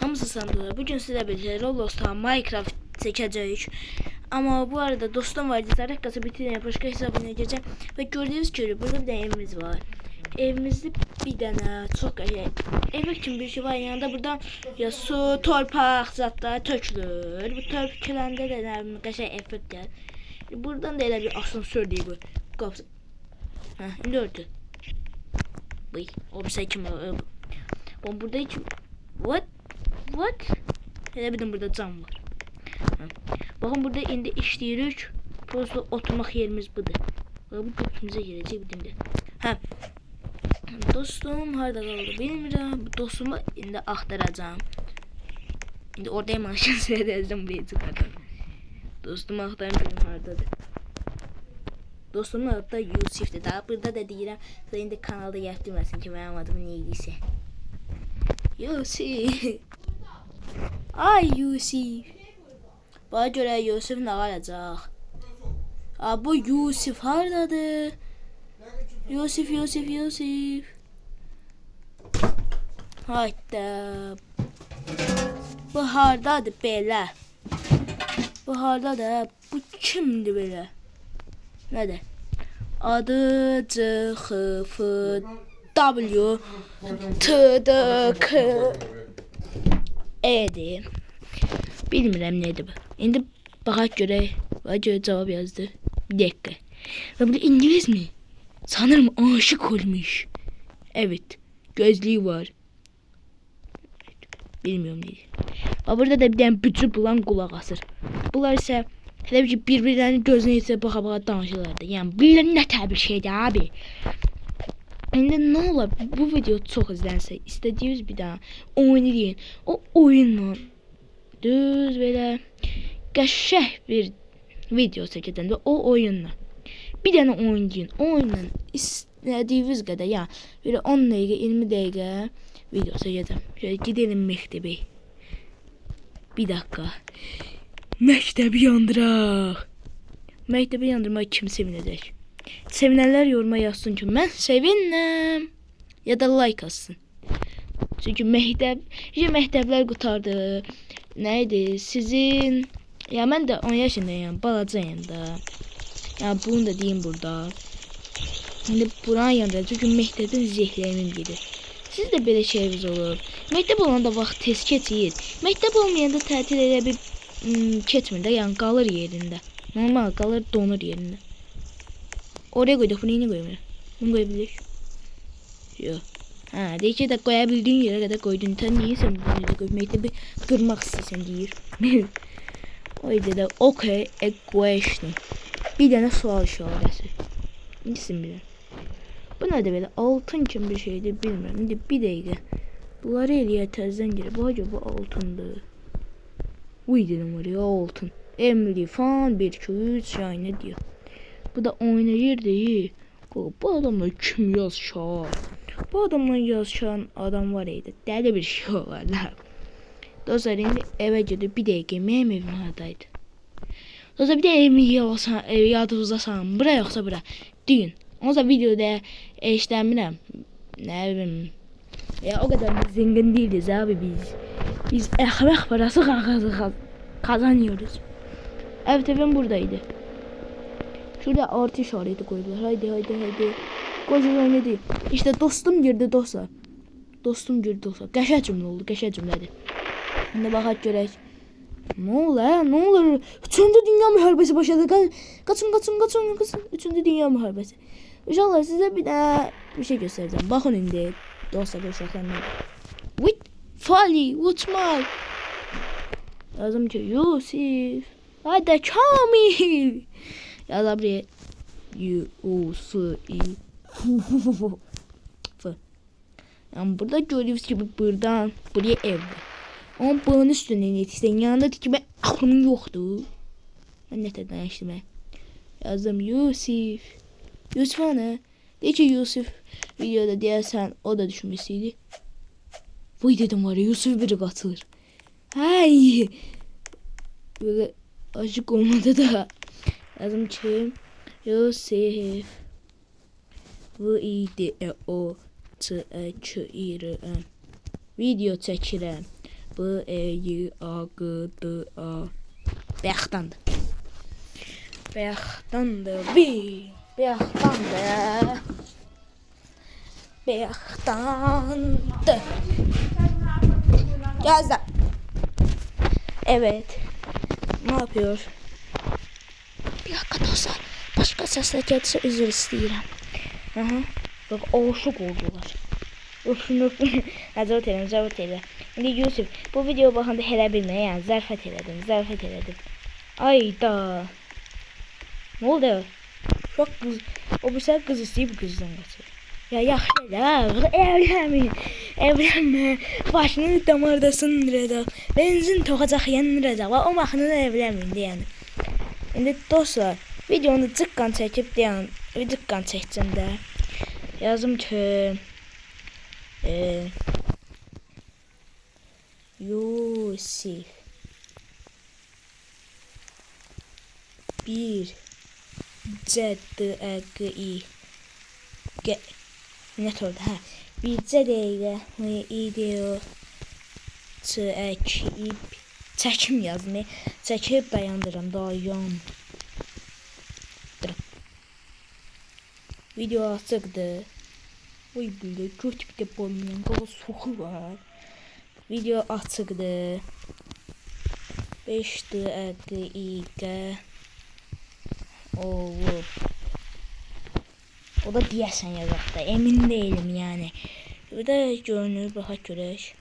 Hamısı sandığı. Bugün sizə birlikte Roblox'ta Minecraft çəkəcəyik. Ama bu arada dostum var. Cesarət qası bitirən başqa hesabına girəcəm. Və gördüyünüz kimi burada bir dənə evimiz var. Evimizde bir dənə çox qəşəng ev kimi bir şey var. Yanında burada ya su, torpaq zatlar tökülür. Bu töküləndə də qəşəng effekt gəlir. Buradan da elə bir asansör deyil bu. Qapısı. Hə, indi ördü. Vay, o bir şey kimi. Ben burada hiç... What? Hele bir burada cam var. Ha. Bakın burada indi işləyirik. Prosto oturmaq yerimiz budur. Bu götümüzə gələcək bir də. Ha. Dostum harda qaldı bilmirəm. Dostumu indi axtaracağam. İndi orada maşın seyredəcəm buraya çıxardım. Dostumu axtarım bilmirəm hardadır. Dostumun adı da Yusif'dir. Daha burada da deyirəm. İndi kanalda yaptırmasın ki mənim adım neydisə. Yusif. Ay Yusif. Bana göre Yusif ne qalacaq? Bu Yusif hardadır? Yusif. Hayda. Bu hardadır belə? Bu hardadır? Bu kimdir belə? Nədir? Adı CXFW TDK E'dir. Bilmirəm nədir bu. İndi baxaq görək. Bana göre cevap yazdı. Bir dakika. Ve burada İngiliz mi? Sanırım aşık olmuş. Evet. Gözlüğü var. Bilmiyorum nedir. Ve burada da bir tane bütçü bulan kulak asır. Bunlar ise hele ki birbirlerinin gözüne ise baka danışırlardı. Yani bunlar ne tabi şeydi abi. Şimdi ne olur bu video çok izlense istediğiniz bir daha oynayın. O oyunla düz böyle qəşəng bir video çəkəcəm və o oyunla bir dənə oynayın. O oyunla istədiyiniz qədər, yəni belə 10 dəqiqə, 20 dəqiqə video çəkəcəm. Şöyle gidelim məktəbə. Bir dakika. Məktəbi yandıraq. Məktəbi yandırmaq kim sevinəcək? Sevinənlər yoruma yazsın ki, mən sevinəm. Ya da like atsın. Çünki məktəblər qutardı. Neydi? Sizin... Ya ben de 10 yaşındayım. Balacayım da. Ya bunu da diyeyim burada. Şimdi buranın yanında. Çünkü məktəbdən zehləmim gedir. Siz de böyle şeyiniz olur. Məktəb olanda vaxt tez keçir. Məktəb olmayanda tətil elə bir keçmir də. Yəni qalır yerində. Normal qalır, donur yerində. Oraya koyduk. Bunu yine koymuyor. Bunu koyabilir. Yok. Ha, deyir ki de koyabildiğin yere kadar koydun. Sen niye sen bunu koymayı kırmak istiyorsan deyir. O yüzden de okay a question. Bir tane sual işarəsi. İsim bilir. Bu ne de böyle altın için bir şeydi bilmiyorum. Şimdi bir dakika. Bunları eliye təzdən girib. Bu altındır. Uy dedim var ya altın. Emily fan 1 2 3 yani ne diyor. Bu da oynayır değil. Bu adamla kim yazışar? Bu adamla yazışan adam var idi. Dəli bir şey var la. Dostlar indi eve gidip bir dəqiqə mənim evim haradaydı. Dostlar bir də evimi yadınıza salın. Bura yoxsa bura. Deyin. Onsa videoda işləmirəm. Nə bilim. Ya o kadar biz zengin değiliz abi biz. Biz ekmek parası kazanıyoruz. Evet evim buradaydı. Şurada artı işareti koydular. Haydi. Kocaman oynadı. İşte dostum girdi dostlar. Qəşəng cümlə oldu. Qəşəng cümlədir. Şimdi baxaq görək. Ne olur? 3-cü Dünya Müharibəsi başladı. Qaçın. 3-cü Dünya Müharibəsi. İnşallah size bir daha bir şey göstereceğim. Bakın indi. Dostlar uşaqlar. Wait. Fali. Uçmal. Yazım ki Yusif. Hadi Kamil. Yazım buraya. Yusif. Yani burada gördüğünüz gibi buradan buraya ev var. Ama bunun üstüne yetişsen yanında ki ben aklım yoktu. Ben neden yaştım yazdım Yusuf. Yusuf ana. De ki Yusuf videoda diyersen o da düşünmesiydi. Vay dedim var ya Yusuf biri katılır. Hay. Böyle aşık olmadı da. Yazdım ki Yusuf. video çəkirəm. B-E-Y-A-G-D-A. Bayaqdandır. Bayaqdandır. Bayaqdandır. Yazda. Evet. Ne yapıyor? Bir dakika dostlar. Başka sesler gelirse özür istəyirəm. Bak aşık oldular. Öpün. Zəvət elə. İndi Yusuf, bu videoya baxanda hələ bilmə, yəni zərfət elədim. Ayda. Ne oldu? Bak kız, o bir sefer kız isteyip kızdan kaçır. Ya yaxşı da, evlenme. Başını damarda sındıracaq. Benzin toxacaq, yanıracaq. O mahnını evlenmeyin deyəni. İndi dostlar, videonu cıqqan çəkib deyən, cıqqan çəkəcəm də. Yazım ki, Yusuf bir C-D-E-G-I net oldu ha. Bircə dəqiqə video çəkim yazmayı çəkib dayandıram. Video açıqdır. Oy böyle göt bir de boyundan qaba soxu var. Video açıqdır. 5 dəqiqə olub. O da deyəsən yazaq da, emin değilim yani. Burada görünür, baxaq görək.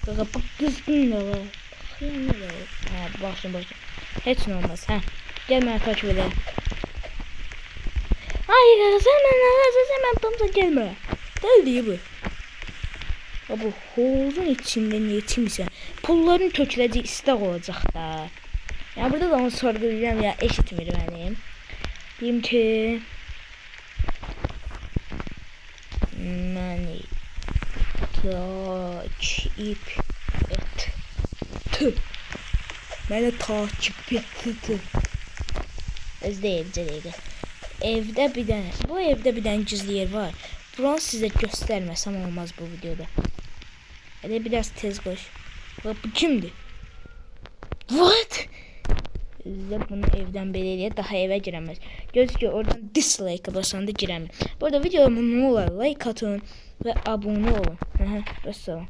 Bax, qızdım da var. Baxayım nə var? Ha, baxın. Heç nə olmaz, hə. Gəl mənə takip elə. Hayır, hemen Bamsa gelme. Değil bu. Bu havuzun içinde niye kimse? Pulların töküləcək istaq olacaq da. Ya burada da onu sorgulayacağım ya, eşitmir benim. Diyeyim ki məni takip et. Məni takip et. Ez deyil. Evde bir tane, bu evde bir tane gizli yer var. Buranı size göstermesem olmaz bu videoda. Hadi biraz tez koş. Bak bu kimdi? What? Size bunu evden belirleye daha eve giremez. Gözüküyor oradan dislike'a basanda giremez. Bu arada videoma ne olur? Like atın ve abone olun. Mesela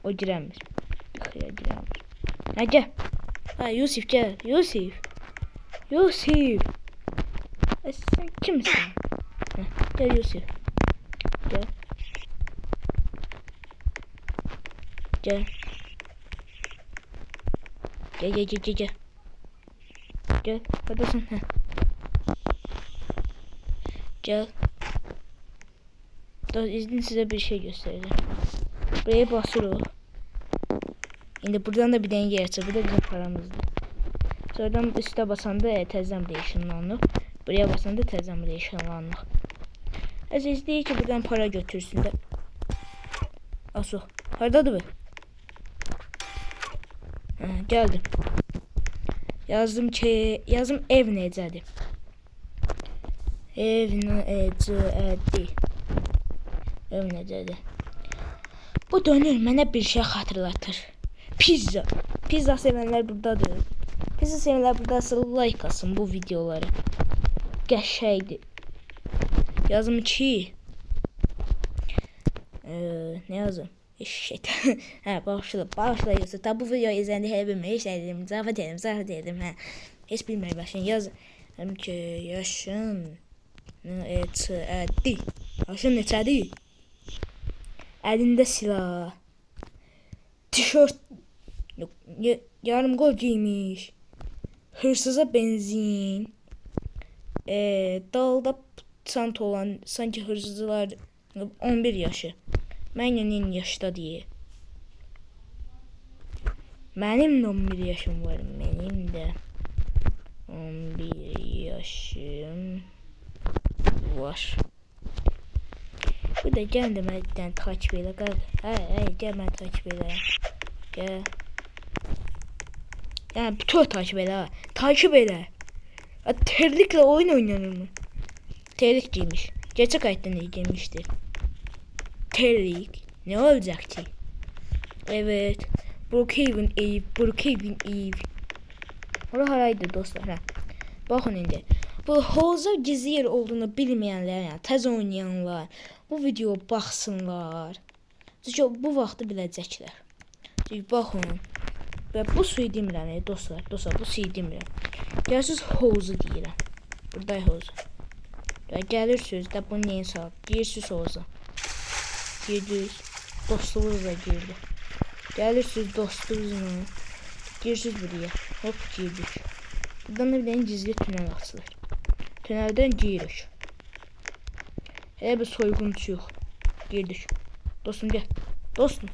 o giremez. Giremez. Ha gel. Ha Yusuf gel. Yusuf. Sen kimsin? Gel Yusuf. Gel. Gel. Hadi sen. Gel. Daha izin size bir şey göstereceğim. Buraya basıyorum. Şimdi buradan da bir denge yaratır. Bu da bizim paramızdı. Sonradan üstte basanda təzəm değişinlanır. Buraya basanda təzəm değişinlanır. Əziz deyir ki buradan para götürsün de. Asu. Hardadır bu? Geldim. Yazdım ev necədir? Ev necədir? Bu dönür mənə bir şey xatırlatır. Pizza. Pizza sevənlər buradadır. Pizza sevənlər buradasa like asın bu videoları. Qəşəydir. Yazım ki ne yazım? Shit. Bağışla Yusuf. Tabi bu videoyu izləyəndə hələ bilmir. Zərfət edim. Heç bilmir başın yaz. Hem ki yaşın neçədir? Yaşın neçədir? Əlində silah. Tişört. Yarım qol giymiş. Hırsıza benzin. Dalda çanta olan sanki hırsızlar 11 yaşı. Mənim yaşda deyə. Mənim də 11 yaşım var. Mənim də 11 yaşım var. Bu da gəl də mənə takip elə. Gəl mənə takip elə. Gəl. Yəni bütün takip elə. Takip elə. Terlikle oyun oynanır mı? Terlik giymiş. Gerçek hayatta ne giymiştir? Terlik. Ne olacak ki? Evet. Brookhaven ev. Brookhaven ev. Ora haraydı dostlar? Hə. Baxın indi. Bu havuza gizli yer olduğunu bilməyənlər, yəni təzə oynayanlar bu videoya baxsınlar. Çünki bu vaxtı biləcəklər. Çünki baxın. Və bu suyu demirəm dostlar. Dostlar bu suyu demirəm. Gəlsiz havuzu deyirəm. Burada havuzu. Və gəlirsiniz də bunu neyin sağ. Girirsiniz havuza. Girdiniz. Dostluğunuzla girdi. Gəlirsiniz dostluğunuzla. Girirsiniz buraya. Hop girdik. Buradan da bir tane gizli tünel açılır. Tünelden giririk. Hele bir soyguncu yok. Girdik. Dostum gel. Dostum.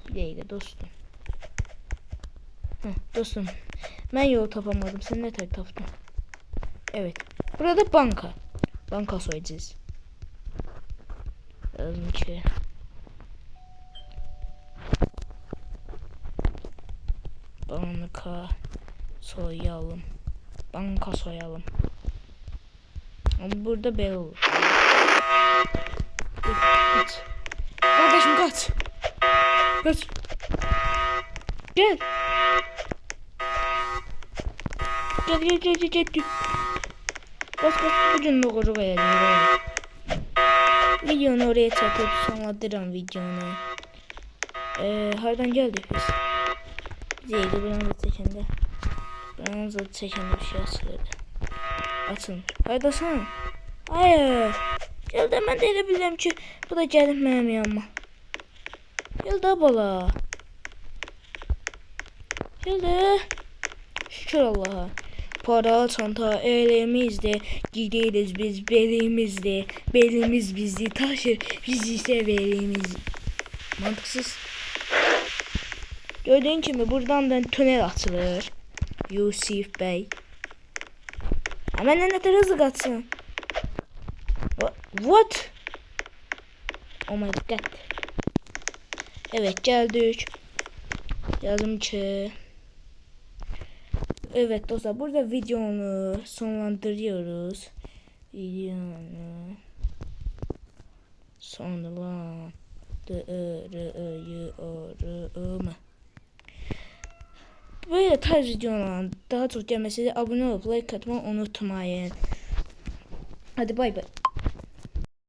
Bir dakika dostum. Dostum. Ben yol tapamadım. Sen ne taptın? Evet. Burada banka. Banka soyacağız. Lazım ki. Banka soyalım. Banka soyalım. Ama burada belə olur. Kaç. Kardeşim kaç. Kaç. Gel. Gel. Bas bugün ne olur ya. Videonu oraya çekip sonlandırıram videonu. Hardan geldik biz? Zeydi buranı da çəkəndə. Buranı da çəkəndə bir şey açılırdı. Açılmır. Haydasın. Hayır. Gel de mən də elə bilirəm ki bu da gəlib mənim yanıma. Gel də bala. Gel də. Şükür Allah'a. Para, çanta, elimizde. Gideriz biz belimizde. Belimiz bizi taşır. Biz ise belimiz. Mantıksız. Gördüğün gibi buradan da tünel açılır. Yusuf Bey. Hemen ne kadar hızlı kaçsın. What? Oh my god. Evet geldik. Yazdım ki. Evet dostlar burada videonu sonlandırıyoruz. Videonu sonlandırıyorum. Böyle tarz videoların daha çok gelmesi abone olup like atmayı unutmayın. Hadi bay bay.